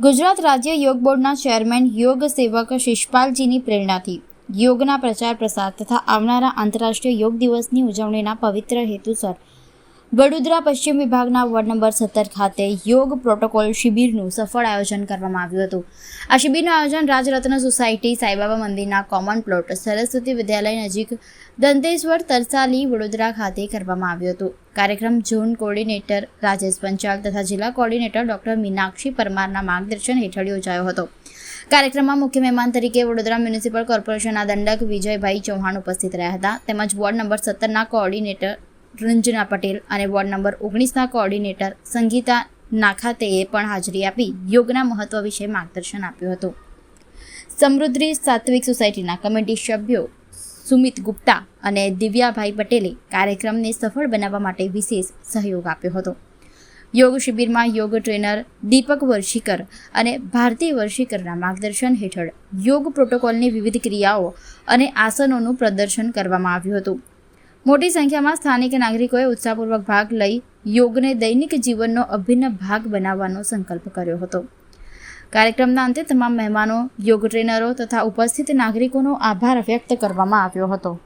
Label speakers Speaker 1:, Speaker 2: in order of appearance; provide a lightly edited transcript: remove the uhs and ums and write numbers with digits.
Speaker 1: ગુજરાત રાજ્ય યોગ બોર્ડના ચેરમેન યોગ સેવક શિષપાલજીની પ્રેરણાથી યોગના પ્રચાર પ્રસાર તથા આવનારા આંતરરાષ્ટ્રીય યોગ દિવસની ઉજવણીના પવિત્ર હેતુસર વડોદરા પશ્ચિમ વિભાગના વોર્ડ નંબર 17 ખાતે યોગ પ્રોટોકોલ શિબિરનું સફળ આયોજન કરવામાં આવ્યું હતું. આ શિબિરનું આયોજન રાજરત્ન સોસાયટી, સાઈબાબા મંદિરના કોમન પ્લોટ, સરસ્વતી વિદ્યાલય નજીક દંતેશ્વર, તરસાલી, વડોદરા ખાતે કરવામાં આવ્યું હતું. કાર્યક્રમ ઝોન કોર્ડિનેટર રાજેશ પંચાલ તથા જિલ્લા કોર્ડિનેટર ડોક્ટર મીનાક્ષી પરમારના માર્ગદર્શન હેઠળ યોજાયો હતો. કાર્યક્રમમાં મુખ્ય મહેમાન તરીકે વડોદરા મ્યુનિસિપલ કોર્પોરેશનના દંડક વિજયભાઈ ચૌહાણ ઉપસ્થિત રહ્યા હતા. તેમજ વોર્ડ નંબર 17ના કોર્ડિનેટર રંજના પટેલ અને વોર્ડ નંબર 19ના કોર્ડિનેટર સંગીતા નાખાતેએ પણ હાજરી આપી યોગના મહત્વ વિશે માર્ગદર્શન આપ્યું હતું. સમૃદ્ધિ સાત્વિક સોસાયટીના કમિટી સભ્યો સુમિત ગુપ્તા અને દિવ્યાભાઈ પટેલે કાર્યક્રમને સફળ બનાવવા માટે વિશેષ સહયોગ આપ્યો હતો. યોગ શિબિરમાં યોગ ટ્રેનર દીપક વર્ષીકર અને ભારતી વર્ષીકરના માર્ગદર્શન હેઠળ યોગ પ્રોટોકોલની વિવિધ ક્રિયાઓ અને આસનોનું પ્રદર્શન કરવામાં આવ્યું હતું. મોટી સંખ્યામાં સ્થાનિક નાગરિકોએ ઉત્સાહપૂર્વક ભાગ લઈ યોગને દૈનિક જીવનનો અભિન્ન ભાગ બનાવવાનો સંકલ્પ કર્યો હતો. કાર્યક્રમના અંતે તમામ મહેમાનો, યોગ ટ્રેનરો તથા ઉપસ્થિત નાગરિકોનો આભાર વ્યક્ત કરવામાં આવ્યો હતો.